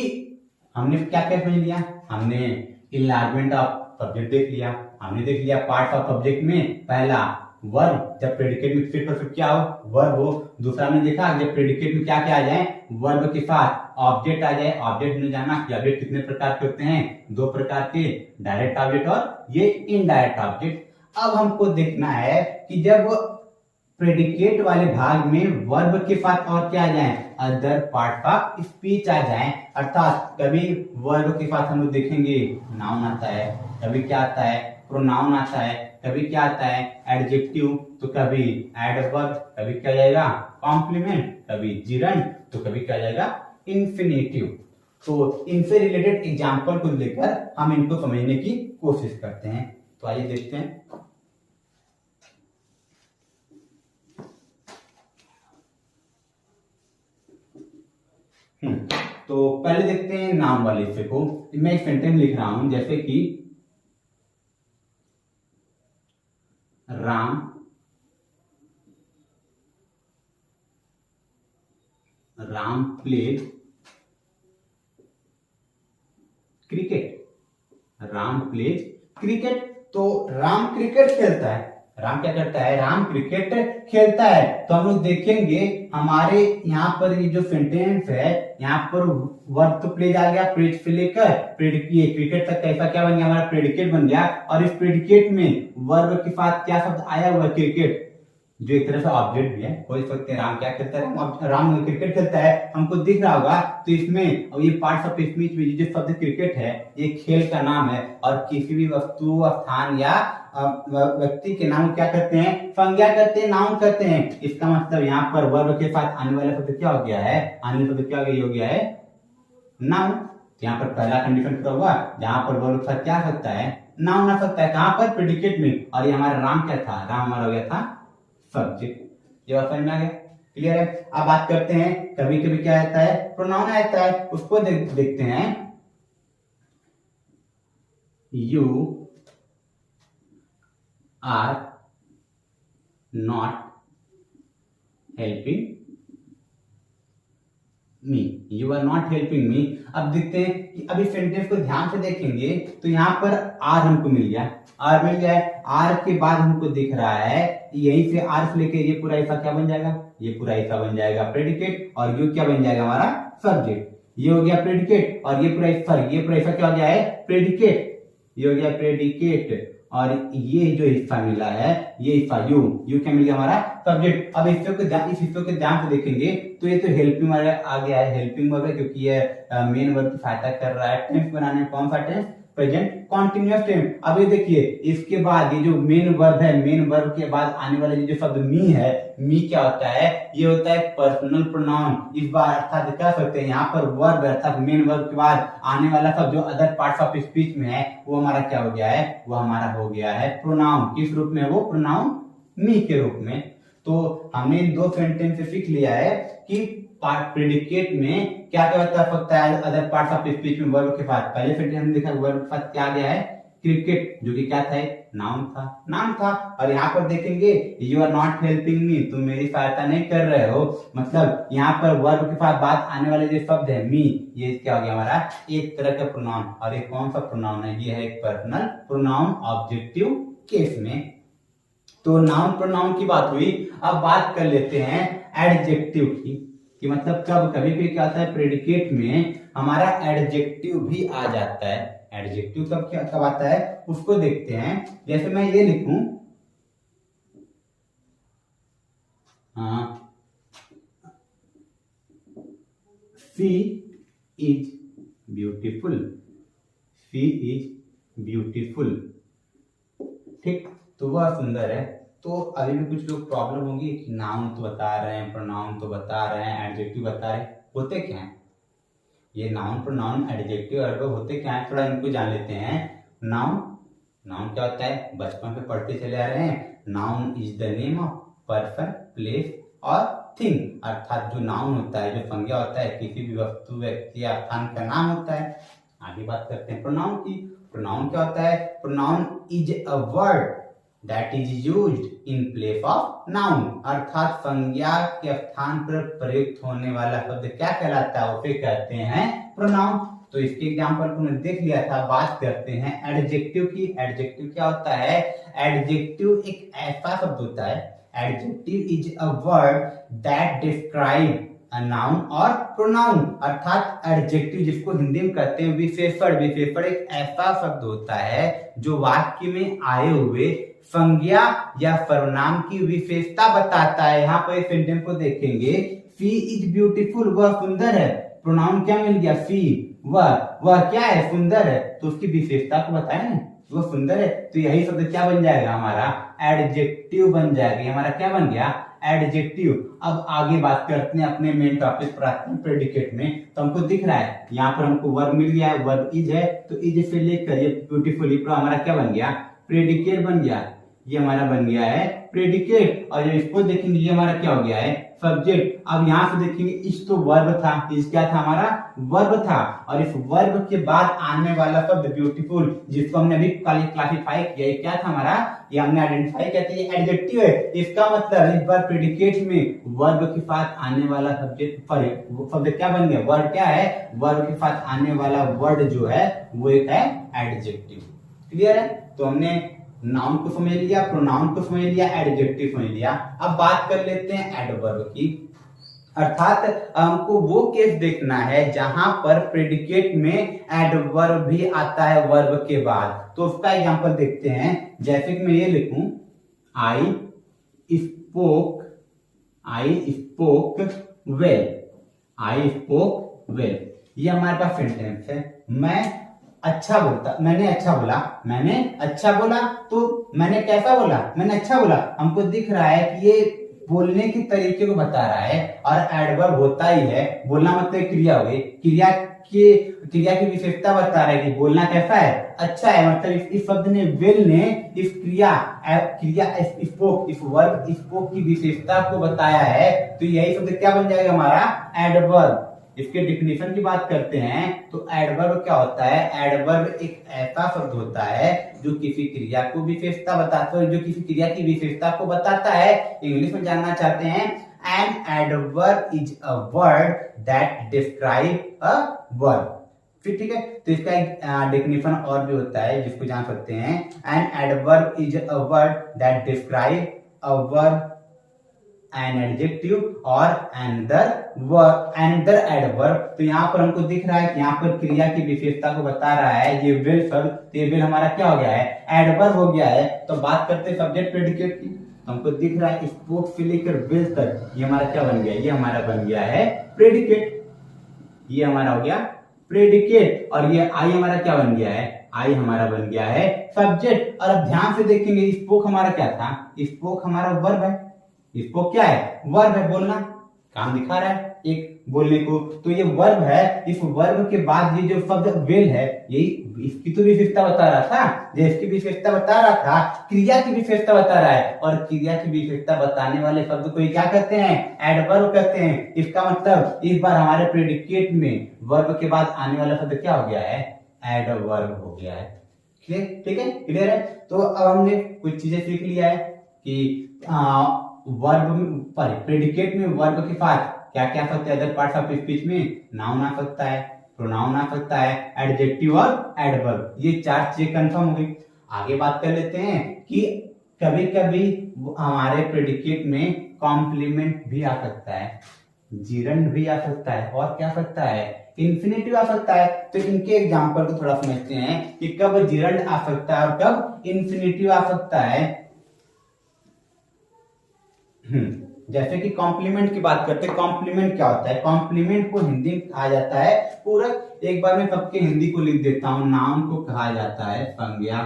हमने क्या क्या समझ लिया, हमने इनलार्जमेंट ऑफ सब्जेक्ट देख लिया, हमने देख लिया पार्ट ऑफ सब्जेक्ट में पहला वर्ब, जब प्रेडिकेट में किसी परफेक्ट क्या हो वर्ब हो। दूसरा हमने देखा जब प्रेडिकेट में क्या क्या आ जाए वर्ब के साथ ऑब्जेक्ट आ जाए। ऑब्जेक्ट ने जाना कि ऑब्जेक्ट कितने प्रकार के होते हैं, दो प्रकार के, डायरेक्ट ऑब्जेक्ट और ये इनडायरेक्ट ऑब्जेक्ट। अब हमको देखना है कि जब प्रेडिकेट वाले भाग में वर्ब के साथ और क्या आ जाए, अदर पार्ट ऑफ स्पीच आ जाए। अर्थात कभी वर्ब के साथ हम लोग देखेंगे नाउन आता है, कभी क्या आता है प्रोनाउन आता है, कभी क्या आता है एडजेक्टिव, तो कभी एडवर्ब, कभी क्या जाएगा कॉम्प्लीमेंट, कभी जिरंड, तो कभी क्या जाएगा इंफिनिटिव। तो इनसे रिलेटेड एग्जांपल को लेकर हम इनको समझने की कोशिश करते हैं। तो आइए देखते हैं। तो पहले देखते हैं नाम वाले हिस्से को। मैं एक सेंटेंस लिख रहा हूं जैसे कि Ram pledge cricket. Ram pledge cricket, तो राम क्रिकेट खेलता है। राम क्या करता है, राम क्रिकेट खेलता है। तो हम लोग देखेंगे हमारे यहाँ पर ये जो सेंटेंस है यहाँ पर वर्ब तो प्लेज आ गया, प्लेज से लेकर क्रिकेट तक कैसा क्या बन गया, हमारा प्रेडिकेट बन गया। और इस प्रेडिकेट में वर्ब के साथ क्या शब्द आया हुआ क्रिकेट, जो एक तरह से ऑब्जेक्ट भी है। कोई सकते हैं राम क्या खेलता है, राम क्रिकेट खेलता है, हमको दिख रहा होगा। तो इसमें और ये पार्ट्स ऑफ स्पीच में जो शब्द क्रिकेट है ये खेल का नाम है, और किसी भी वस्तु स्थान या व्यक्ति के नाम क्या करते हैं, संज्ञा करते हैं, नाउन करते हैं। इसका मतलब यहाँ पर वर्ब के साथ आने वाला शब्द क्या हो गया है, आने वाला शब्द क्या हो गया है नाउन। यहाँ पर पहला कंडीशन पूरा हुआ, जहाँ पर वर्ब के साथ क्या सकता है नाउन आ सकता है, कहाँ पर प्रेडिकेट में। और ये हमारा राम क्या था, राम हमारा हो गया था सब्जेक्ट। ये बात समझ में आ गया, क्लियर है। अब बात करते हैं कभी कभी क्या आता है प्रोनाउन आता है, उसको देखते हैं। You are not helping me, you are not helping me. अब देखते हैं कि अभी सेंटेंस को ध्यान से देखेंगे तो यहाँ पर आर हमको मिल गया, आर मिल गया है। आर के बाद हमको दिख रहा है यहीं से आर से लेके ये पूरा ऐसा क्या बन जाएगा, ये पूरा ऐसा बन जाएगा प्रेडिकेट, और यू क्या बन जाएगा हमारा सब्जेक्ट। ये हो गया प्रेडिकेट और ये पूरा ऐसा क्या हो गया है प्रेडिकेट, ये हो गया प्रेडिकेट। और ये जो हिस्सा मिला है ये हिस्सा यू क्या मिल गया हमारा सब्जेक्ट। अब इस हिस्से को ध्यान से देखेंगे तो ये तो हेल्पिंग वर्ब आ गया है, हेल्पिंग वर्ब है क्योंकि ये मेन वर्ब की सहायता कर रहा है टेंस बनाने में। कौन सा टेंस, प्रेजेंट कॉन्टिन्यूअस टेंस। अब ये देखिए इसके बाद ये जो मेन वर्ब है, मेन वर्ब के बाद आने वाले जो शब्द मी है, मी क्या होता है, ये होता है पर्सनल प्रोनाउन। इस बार अर्थात कह सकते हैं यहाँ पर वर्ब अर्थात मेन वर्ब के बाद आने वाला शब्द जो अदर पार्ट्स ऑफ स्पीच में है वो हमारा क्या हो गया है, वो हमारा हो गया है प्रोनाउन। किस रूप में, वो प्रोनाउन मी के रूप में। तो हमने दो सेंटेंस से सीख लिया है कि प्रेडिकेट में क्या क्या होता है अदर पार्ट्स ऑफ स्पीच में वर्ब के साथ। पहले सेंटेंस हमने देखा वर्ब के साथ क्या गया है क्रिकेट, जो कि क्या था नाउन था। और यहाँ पर देखेंगे you are not helping me, तुम मेरी सहायता नहीं कर रहे हो। मतलब यहाँ पर वर्ब के साथ बाद आने वाले जो शब्द है मी, ये क्या हो गया हमारा एक तरह का प्रोनाउन। और ये कौन सा प्रोनाउन है, ये है एक पर्सनल प्रोनाउन ऑब्जेक्टिव केस में। तो नाउन प्रोनाउन की बात हुई। अब बात कर लेते हैं एडजेक्टिव की, कि मतलब कब कभी भी क्या होता है प्रेडिकेट में हमारा एडजेक्टिव भी आ जाता है। एडजेक्टिव कब आता है उसको देखते हैं। जैसे मैं ये लिखूं, she is beautiful, she is beautiful, ठीक, तो वह सुंदर है। तो अभी भी कुछ लोग प्रॉब्लम होगी कि नाउन तो बता रहे हैं, प्रोनाउन तो बता रहे हैं, एडजेक्टिव बता रहे हैं, होते क्या हैं ये नाउन प्रोनाउन एडजेक्टिव एडवर्ब होते क्या है, थोड़ा इनको जान लेते हैं। नाउन, नाउन क्या होता है, बचपन से पढ़ते चले आ रहे हैं। Noun is the name of person, place और थिंग, अर्थात जो नाउन होता है, जो संज्ञा होता है, किसी भी वस्तु, व्यक्ति या स्थान का नाम होता है। आगे बात करते हैं प्रोनाउन की। प्रोनाउन क्या होता है, pronoun is a word that is used in place of noun, अर्थात संज्ञा के स्थान पर प्रयुक्त होने वाला शब्द क्या कहलाता है, उसे कहते हैं प्रोनाउन। तो इसके एग्जांपल को हमने देख लिया था। बात करते हैं एडजेक्टिव की। एडजेक्टिव क्या होता है, एडजेक्टिव एक ऐसा शब्द होता है, adjective is a word that describe a noun और प्रोनाउन, अर्थात एडजेक्टिव जिसको हिंदी में कहते हैं विशेषण। विशेषण एक ऐसा शब्द होता है जो वाक्य में आए हुए संज्ञा या सर्वनाम की विशेषता बताता है। यहाँ पर सेंटेंस को देखेंगे, शी इज ब्यूटीफुल, वह सुंदर है। प्रोनाउन क्या मिल गया, शी, वह क्या है, सुंदर है, तो उसकी विशेषता को बताए ना, वो सुंदर है। तो यही शब्द क्या बन जाएगा, हमारा एडजेक्टिव बन जाएगा। हमारा क्या बन गया, एडजेक्टिव। अब आगे बात करते हैं अपने मेन टॉपिक पर आते हैं प्रेडिकेट में। तो हमको दिख रहा है यहाँ पर हमको वर्ब मिल गया है, वर्ब इज है, तो इज से लेकर ये ब्यूटीफुल पर हमारा क्या बन गया, प्रेडिकेट बन गया। ये हमारा बन गया है प्रेडिकेट। और जब इसको देखेंगे ये हमारा क्या हो गया है, सब्जेक्ट। अब यहाँ से देखेंगे इस तो वर्ब था, इस क्या था, हमारा वर्ब था, और इस वर्ब के बाद आने वाला शब्द ब्यूटीफुल, जिसको हमने अभी क्लासिफाई किया, ये क्या था हमारा, ये हमने आइडेंटिफाई किया था, ये एडजेक्टिव है। इसका मतलब इस बार प्रेडिकेट में वर्ब के साथ आने वाला सब्जेक्ट शब्द क्या बन गया, वर्ड क्या है, वर्ब के साथ आने वाला वर्ड जो है वो एक है एडजेक्टिव। क्लियर है। तो हमने नाउन को समझ लिया, प्रोनाउन को समझ लिया, एडजेक्टिव समझ लिया। अब बात कर लेते हैं एडवर्ब की, अर्थात हमको वो केस देखना है जहां पर प्रेडिकेट में एडवर्ब भी आता है वर्ब के बाद। तो उसका एग्जांपल देखते हैं। जैसे कि मैं ये लिखूं, I spoke well, I spoke well, ये हमारे पास सेंटेंस है। मैंने अच्छा बोला, तो मैंने कैसा बोला, मैंने अच्छा बोला। हमको दिख रहा है कि ये बोलने के तरीके को बता रहा है, और एडवर्ब होता ही है, बोलना मतलब क्रिया हुई, क्रिया की विशेषता बता रहा है कि बोलना कैसा है, अच्छा है। मतलब इस शब्द ने, वेल ने इस क्रिया स्पोक, इस वर्ब स्पोक की विशेषता को बताया है। तो यही शब्द क्या बन जाएगा, हमारा एडवर्ब। इसके डिफिनेशन की बात करते हैं तो एडवर्ब क्या होता है, एडवर्ब एक ऐसा शब्द होता है जो किसी क्रिया को विशेषता बताता है, जो किसी क्रिया की विशेषता को बताता है। इंग्लिश में जानना चाहते हैं, an adverb is a word that describe a verb. ठीक है। तो इसका एक डेफिनेशन और भी होता है जिसको जान सकते हैं, an adverb is a word that describe a verb, an adjective और अनदर एडवर्ब। तो यहाँ पर हमको दिख रहा है कि यहाँ पर क्रिया की विशेषता को बता रहा है ये विल शब्द, तो ये विल हमारा क्या हो गया है, एडवर्ब हो गया है। तो बात करते हैं सब्जेक्ट प्रेडिकेट की। हमको दिख रहा है स्पोक से लेकर विल तक, ये हमारा क्या बन गया, ये हमारा बन गया है प्रेडिकेट। ये हमारा हो गया प्रेडिकेट। और ये आई हमारा क्या बन गया है, आई हमारा बन गया है सब्जेक्ट। और अब ध्यान से देखेंगे, स्पोक हमारा क्या था, स्पोक हमारा वर्ब है, स्पोक क्या है, वर्ब है, बोलना, काम दिखा रहा है एक बोलने को। तो ये वर्ब है, इस वर्ब के बाद ये जो शब्द विल है, यही इसकी तो विशेषता बता रहा था, जो इसकी विशेषता बता रहा था, क्रिया की विशेषता बता रहा है। और क्रिया की विशेषता बताने वाले शब्द को क्या कहते हैं, एडवर्ब कहते हैं। इसका मतलब इस बार हमारे प्रेडिकेट में वर्ब के बाद आने वाला शब्द क्या हो गया है, एडवर्ब हो गया है। ठीक है, क्लियर है। तो अब हमने कुछ चीजें सीख लिया है कि वर्ब प्रेडिकेट में वर्ब के साथ क्या क्या आ सकता है, अदर पार्ट्स ऑफ स्पीच में नाउन आ सकता है, प्रोनाउन आ सकता है, एडजेक्टिव और एडवर्ब। ये चार चीजें कंफर्म हो गई। आगे बात कर लेते हैं कि कभी कभी हमारे प्रेडिकेट में कॉम्प्लीमेंट भी आ सकता है, जिरंड भी आ सकता है, और क्या आ सकता है, इंफिनिटिव आ सकता है। तो इनके एग्जांपल को थोड़ा समझते हैं कि कब जिरंड आ सकता है और कब इंफिनिटिव आ सकता है। जैसे कि कॉम्प्लीमेंट की बात करते हैं। कॉम्प्लीमेंट क्या होता है? कॉम्प्लीमेंट को हिंदी में कहा जाता है पूरक। एक बार मैं सबके हिंदी को लिख देता हूं। नाउन को कहा जाता है संज्ञा,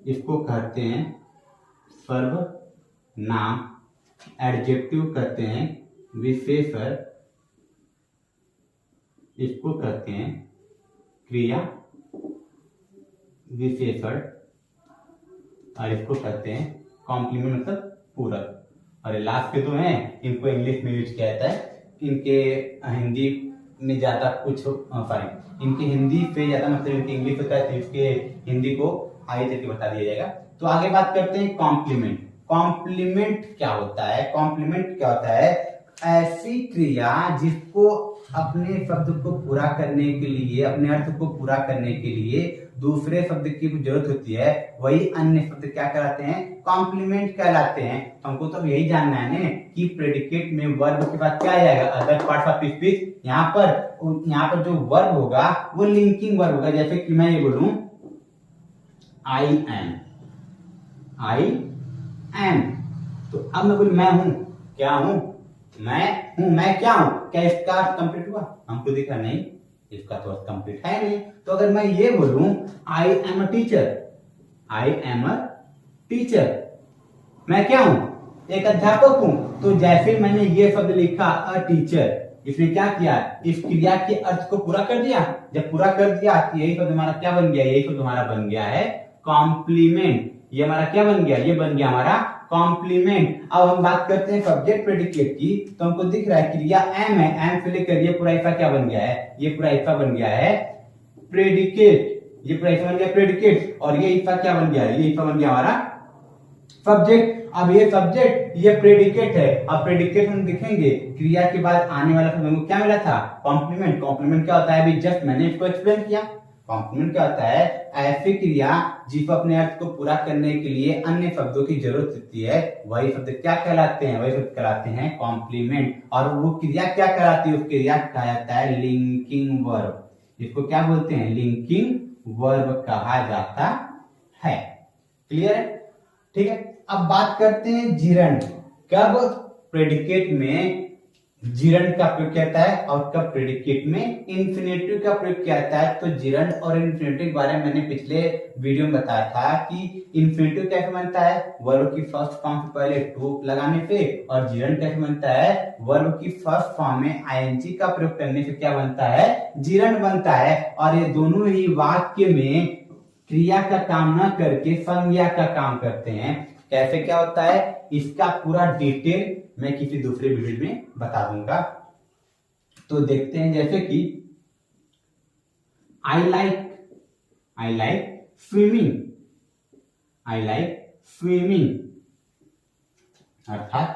इसको कहते हैं सर्वनाम। एडजेक्टिव कहते हैं विशेषण, इसको कहते हैं क्रिया विशेषण, और इसको कहते हैं कॉम्प्लीमेंट मतलब पूरक। और लास्ट के दो हैं, इनको इंग्लिश में यूज किया जाता है। इनके हिंदी में ज्यादा कुछ सॉरी, इनके हिंदी पे ज्यादा मतलब इनके इंग्लिश होता है, तो इसके हिंदी को आगे चल के बता दिया जाएगा। तो आगे बात करते हैं कॉम्प्लीमेंट। कॉम्प्लीमेंट क्या होता है? कॉम्प्लीमेंट क्या होता है? ऐसी क्रिया जिसको अपने शब्द को पूरा करने के लिए, अपने अर्थ को पूरा करने के लिए दूसरे शब्द की जरूरत होती है, वही अन्य शब्द क्या कहलाते हैं? कॉम्प्लीमेंट कहलाते हैं। तो हमको तो यही जानना है ना कि प्रेडिकेट में वर्ब के बाद क्या आएगा? Other parts of speech. यहाँ पर जो वर्ब होगा वो लिंकिंग वर्ब होगा। जैसे कि मैं ये बोलूं आई एम, तो अब मैं बोलूं मैं हूं, क्या हूं? मैं हूं, मैं क्या हूं? क्या इसका अर्थ कंप्लीट हुआ? हमको दिखा नहीं, इसका तो अर्थ कंप्लीट है नहीं। तो अगर मैं ये बोलूं I am a teacher, I am a teacher, मैं क्या हूं? एक अध्यापक हूं। तो जैसे मैंने ये शब्द लिखा अ टीचर, इसने क्या किया? इस क्रिया के अर्थ को पूरा कर दिया। जब पूरा कर दिया तो यही शब्द हमारा क्या बन गया? यही शब्द हमारा बन गया है कॉम्प्लीमेंट। ये हमारा क्या बन गया? ये बन गया हमारा कॉम्प्लीमेंट। अब हम बात करते हैं सब्जेक्ट प्रेडिकेट की। तो हमको दिख रहा है क्रिया एम है, एम से लेकर ये पूरा हिस्सा क्या बन गया है? ये पूरा हिस्सा बन गया है प्रेडिकेट। ये पूरा हिस्सा बन गया प्रेडिकेट, और ये हिस्सा क्या बन गया है? ये हिस्सा बन गया हमारा सब्जेक्ट। अब ये सब्जेक्ट, ये प्रेडिकेट है। अब प्रेडिकेट हम दिखेंगे, क्रिया के बाद आने वाला शब्द हमको क्या मिला था? कॉम्प्लीमेंट। कॉम्प्लीमेंट क्या होता है? अभी जस्ट मैंने इसको एक्सप्लेन किया। कॉम्प्लीमेंट क्या होता है? ऐसी क्रिया जिसको अपने अर्थ को पूरा करने के लिए अन्य शब्दों की जरूरत होती है, वही शब्द क्या कहलाते हैं? वही शब्द कहलाते हैं कॉम्प्लीमेंट। और वो क्रिया क्या कहलाती है? उस क्रिया कहा जाता है लिंकिंग वर्ब। इसको क्या बोलते हैं? लिंकिंग वर्ब कहा जाता है। क्लियर है? ठीक है। अब बात करते हैं जिरंड। कब प्रेडिकेट में जिरंड का प्रयोग किया जाता है और कब प्रेडिकेट में इंफिनिटिव का प्रयोग किया जाता है। तो जिरंड और इंफिनिटिव के बारे में मैंने पिछले वीडियो में बताया था कि इंफिनिटिव कैसे बनता है? वर्ब की फर्स्ट फॉर्म से पहले टू लगाने से। और जिरंड कैसे बनता है? वर्ब की फर्स्ट फॉर्म में आईएनजी का प्रयोग करने से क्या बनता है? जिरंड बनता है। और ये दोनों ही वाक्य में क्रिया का काम न करके संज्ञा का काम करते हैं। कैसे क्या होता है? इसका पूरा डिटेल मैं किसी दूसरे वीडियो में बता दूंगा। तो देखते हैं, जैसे कि I like swimming, I like swimming, अर्थात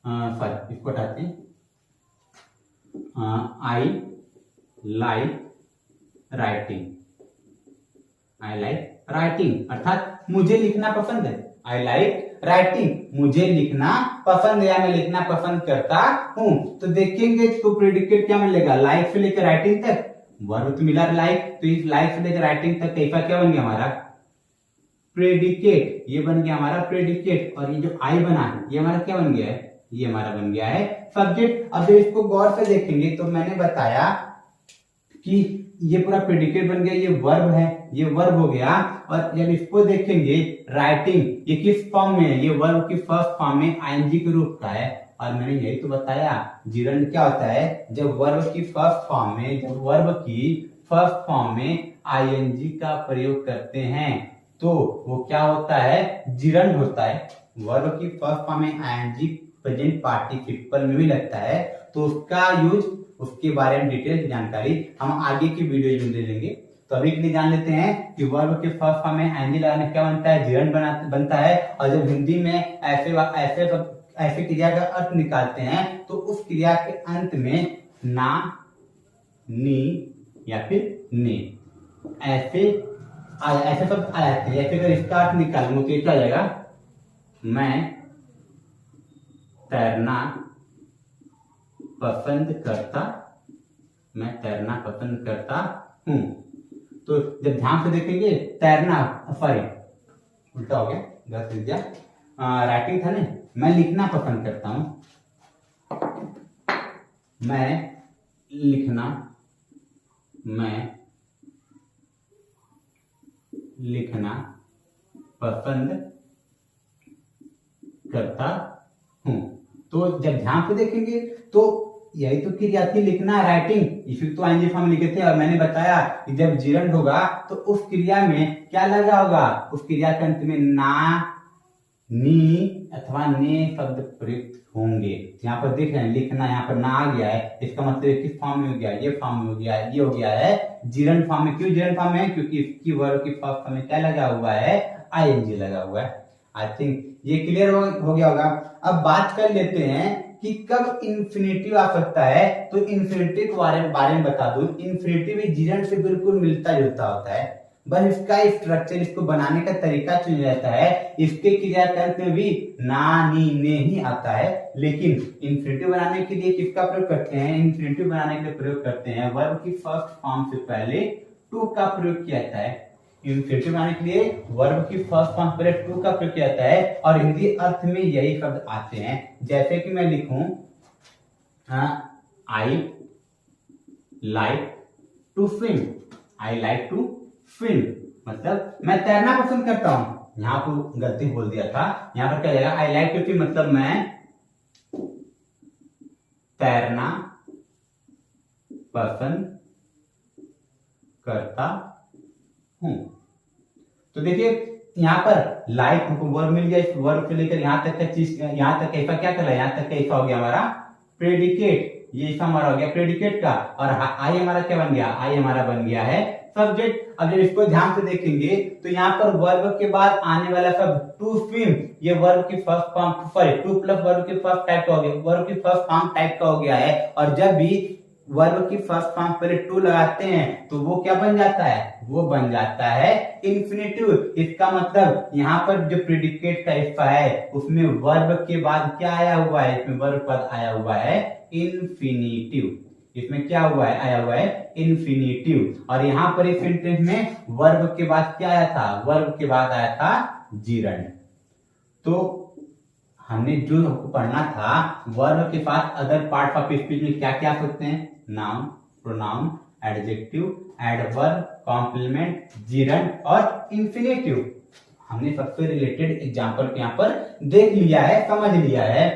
सॉरी इसको हटाते हैं, I like writing, I like writing अर्थात मुझे लिखना पसंद है। आई लाइक राइटिंग, मुझे लिखना पसंद है या मैं लिखना पसंद करता हूं। तो देखेंगे तो प्रेडिकेट क्या मिलेगा? लाइक से लेकर राइटिंग तक वर्ब तो मिला लाइक, तो इस लाइक से लेकर राइटिंग तक कैसा क्या बन गया हमारा? प्रेडिकेट। ये बन गया हमारा प्रेडिकेट। और ये जो आई बना है ये हमारा क्या बन गया है? ये हमारा बन गया है सब्जेक्ट। अब इसको गौर से देखेंगे तो मैंने बताया कि ये पूरा प्रेडिकेट बन गया, ये वर्ब है, ये वर्ब हो गया। और जब इसको देखेंगे राइटिंग, ये किस फॉर्म में है? ये वर्ब की फर्स्ट फॉर्म में आईएनजी के रूप का है। और मैंने यही तो बताया जिरंड क्या होता है? जब वर्ब की फर्स्ट फॉर्म में आईएनजी का प्रयोग करते हैं तो वो क्या होता है? जिरंड होता है। वर्ब की फर्स्ट फॉर्म में आईएनजी प्रेजेंट पार्टिसिपल में भी लगता है, तो उसका यूज, उसके बारे में डिटेल जानकारी हम आगे की वीडियो में ले लेंगे। तो अभी के लिए जान लेते हैं कि वर्ब के फर्स्ट फॉर्म में आईएनजी लगाने क्या बनता है? जिरंड बनता है। और जब हिंदी में ऐसे क्रिया का अर्थ निकालते हैं तो उस क्रिया के अंत में ना, नी या फिर ने ऐसे शब्द आ जाते हैं। ऐसे अगर इसका अर्थ निकालेंगे तो क्या आ जाएगा? मैं तैरना पसंद करता मैं तैरना पसंद करता हूं। तो जब ध्यान से देखेंगे तैरना, सॉरी उल्टा हो गया, गलत लिख दिया, राइटिंग था ना, मैं लिखना पसंद करता हूं, मैं लिखना पसंद करता हूं। तो जब ध्यान से देखेंगे तो यही तो क्रिया थी, लिखना, राइटिंग, इसी तो आईएनजी फॉर्म लिखे थे। और मैंने बताया कि जब जिरंड होगा तो उस क्रिया में क्या लगा होगा, उस क्रिया के अंत में ना, नी अथवा ने शब्द प्रयुक्त होंगे। यहाँ पर देख रहे हैं लिखना, यहाँ पर ना आ गया है, इसका मतलब किस फॉर्म में हो गया, ये फॉर्म में हो गया है, ये हो गया है जिरंड फॉर्म में। क्यों जिरंड फॉर्म में है, क्योंकि इसकी वर्ब की फर्स्ट फॉर्म में क्या लगा हुआ है, आईएनजी लगा हुआ है। आई थिंक ये क्लियर हो गया होगा। अब बात कर लेते हैं कि कब इंफिनिटिव आ सकता है। तो इंफिनिटिव के बारे में बता दूं, इंफिनिटिव भी जिरंड से बिल्कुल मिलता जुलता होता है, बस इसका स्ट्रक्चर, इसको बनाने का तरीका चेंज रहता है। इसके क्रियाकर्म में भी ना, नी, ने ही आता है, लेकिन इंफिनिटिव बनाने के लिए किसका प्रयोग करते हैं, इंफिनिटिव बनाने के लिए प्रयोग करते हैं वर्ब की फर्स्ट फॉर्म से पहले टू का प्रयोग किया जाता है। इंफिनिटिव बनाने के लिए वर्ब की फर्स्ट फॉर्म पहले टू का प्रयोग किया जाता है, और हिंदी अर्थ में यही शब्द आते हैं। जैसे कि मैं लिखूं I like to swim, I like to swim मतलब मैं तैरना पसंद करता हूं। यहां पर गलती बोल दिया था, यहां पर क्या जाएगा, आई लाइक टू स्विम मतलब मैं तैरना पसंद करता हूं। तो देखिए यहाँ पर लाइक हमको वर्ब मिल गया, इस वर्ब से लेकर यहाँ तक का चीज, यहाँ तक ऐसा क्या कर रहा है, यहाँ तक कैसा हो गया हमारा प्रेडिकेट, ये ऐसा हमारा हो गया प्रेडिकेट का, और आई हमारा क्या बन गया, आई हमारा बन गया है सब्जेक्ट। अब जब इसको ध्यान से देखेंगे तो यहाँ पर वर्ब के बाद आने वाला शब्द टू स्विम, ये वर्ब की first form, sorry two plus verb की फर्स्ट टाइप का हो गया, वर्ब की फर्स्ट फॉर्म टाइप का हो गया है। और जब भी वर्ब की फर्स्ट फॉर्म पहले टू लगाते हैं तो वो क्या बन जाता है, वो बन जाता है इंफिनिटिव। इसका मतलब यहाँ पर जो प्रेडिकेट का हिस्सा है उसमें वर्ब के बाद क्या आया हुआ है, इसमें वर्ब पद आया हुआ है इंफिनिटिव, इसमें क्या हुआ है, आया हुआ है इंफिनिटिव। और यहाँ पर इस सेंटेंस में वर्ब के बाद क्या आया था, वर्ब के बाद आया था जिरंड। तो हमने जो पढ़ना था वर्ब के साथ अदर पार्ट ऑफ स्पीच में क्या क्या सकते हैं, noun, pronoun, adjective, adverb, complement, gerund और इंफिनिटिव। हमने सबसे रिलेटेड एग्जांपल यहाँ पर देख लिया है, समझ लिया है।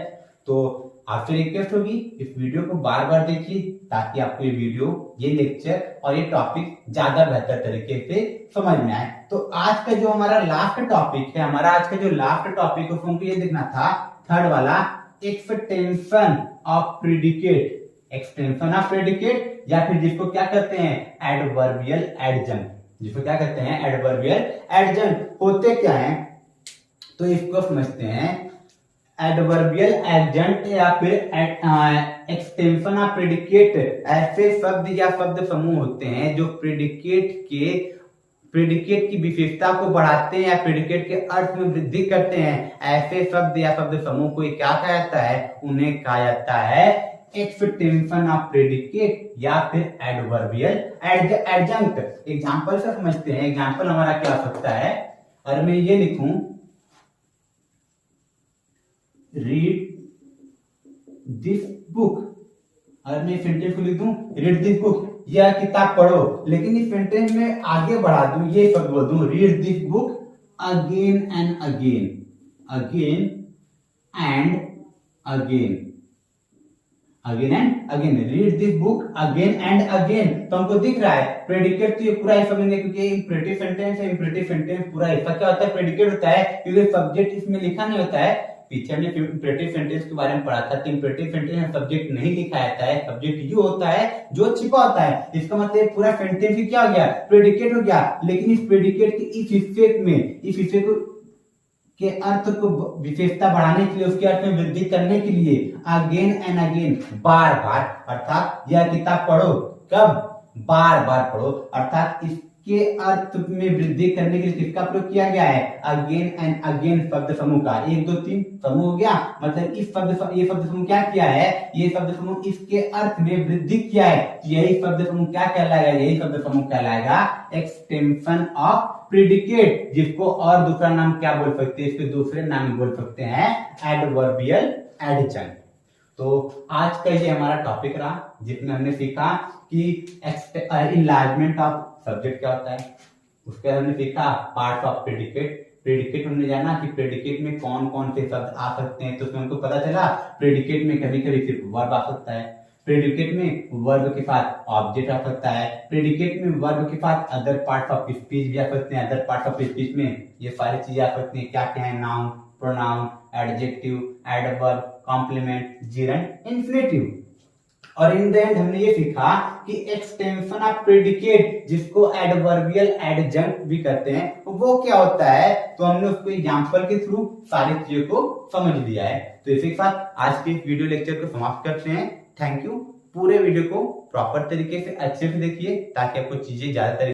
तो आपसे रिक्वेस्ट होगी इस वीडियो को बार बार देखिए ताकि आपको ये वीडियो, ये लेक्चर और ये टॉपिक ज्यादा बेहतर तरीके से समझ में आए। तो आज का जो हमारा लास्ट टॉपिक है, हमारा आज का जो लास्ट टॉपिक है उसको ये देखना था, थर्ड वाला, extension of predicate, extension of predicate, या फिर जिसको क्या कहते हैं एडवर्बियल एडजंक्ट, जिसको क्या कहते हैं एडवर्बियल एडजंक्ट। होते क्या है तो इसको समझते हैं। एडवर्बियल एडजंक्ट या फिर एक्सटेंशन ऑफ प्रेडिकेट ऐसे शब्द या शब्द समूह होते हैं जो प्रेडिकेट की विशेषता को बढ़ाते हैं या प्रेडिकेट के अर्थ में वृद्धि करते हैं। ऐसे शब्द या शब्द समूह को क्या कहा जाता है, उन्हें कहा जाता है एक्सटेंशन ऑफ प्रेडिकेट या फिर एडवर्बियल एडजंक्ट। एग्जांपल से समझते हैं, एग्जांपल हमारा क्या हो सकता है, और मैं ये लिखूं रीड दिस बुक, और मैं सेंटेंस को लिख दूं रीड दिस बुक, यह किताब पढ़ो, लेकिन इस सेंटेंस में आगे बढ़ा दूं, ये शब्द बोल दूं read this book again and again, again and again, again and again, read this book again and again. तो हमको दिख रहा है प्रेडिकेट तो ये पूरा ही समझेंगे क्योंकि इंपरेटिव सेंटेंस है, इंपरेटिव सेंटेंस पूरा हिस्सा क्या होता है प्रेडिकेट होता है, क्योंकि सब्जेक्ट इसमें लिखा नहीं होता है। पीछे हमने इंपरेटिव सेंटेंस के बारे में पढ़ा था, इंपरेटिव सेंटेंस में सब्जेक्ट नहीं लिखा जाता है, सब्जेक्ट यू होता है जो छिपा होता है। इसका मतलब पूरा सेंटेंस ही क्या हो गया, प्रेडिकेट हो गया। लेकिन इस प्रेडिकेट के इस हिस्से में, इस हिस्से को के अर्थ को विशेषता बढ़ाने के लिए, उसके अर्थ में वृद्धि करने के लिए अगेन एंड अगेन, बार बार, अर्थात यह किताब पढ़ो, कब, बार बार पढ़ो, अर्थात इस के अर्थ में वृद्धि करने के लिए किसका प्रयोग किया गया है? अगेन एंड अगेन शब्द समूह का। 1 2 3 समूह हो गया, मतलब इस ये शब्द समूह क्या किया है? ये शब्द समूह इसके अर्थ में वृद्धि किया है। यही शब्द समूह क्या कहलाएगा? यही शब्द समूह कहलाएगा एक्सटेंशन ऑफ प्रेडिकेट, जिसको और दूसरा नाम क्या बोल सकते हैं? इसके दूसरे नाम बोल सकते हैं एडवर्बियल एडिशन। तो आज का ये हमारा टॉपिक रहा, जिसमें हमने सीखा कि इनलार्जमेंट ऑफ सब्जेक्ट क्या होता है। उसके बाद हमने सीखा पार्ट ऑफ प्रेडिकेट। प्रेडिकेट हमने जाना कि प्रेडिकेट में कौन कौन से शब्द आ सकते हैं। तो उसमें हमको पता चला प्रेडिकेट में कभी कभी सिर्फ वर्ब आ सकता है, प्रेडिकेट में वर्ब के साथ ऑब्जेक्ट आ सकता है, प्रेडिकेट में वर्ब के साथ अदर पार्ट्स ऑफ स्पीच भी आ सकते हैं। अदर पार्ट्स ऑफ स्पीच में ये सारी चीजें आ सकती हैं। क्या क्या है? Noun, pronoun, adjective, adverb, complement, gerund, infinitive. और इन द एंड हमने ये सीखा कि एक्सटेंशन ऑफ प्रेडिकेट, जिसको एडवर्बियल एडजंक्ट भी कहते हैं, वो क्या होता है। तो हमने उसको एग्जांपल के थ्रू सारी चीजों को समझ लिया है। तो इसी के साथ आज के वीडियो लेक्चर को समाप्त करते हैं। Thank you. पूरे वीडियो को प्रॉपर तरीके से अच्छे से देखिए ताकि आपको चीजें ज्यादा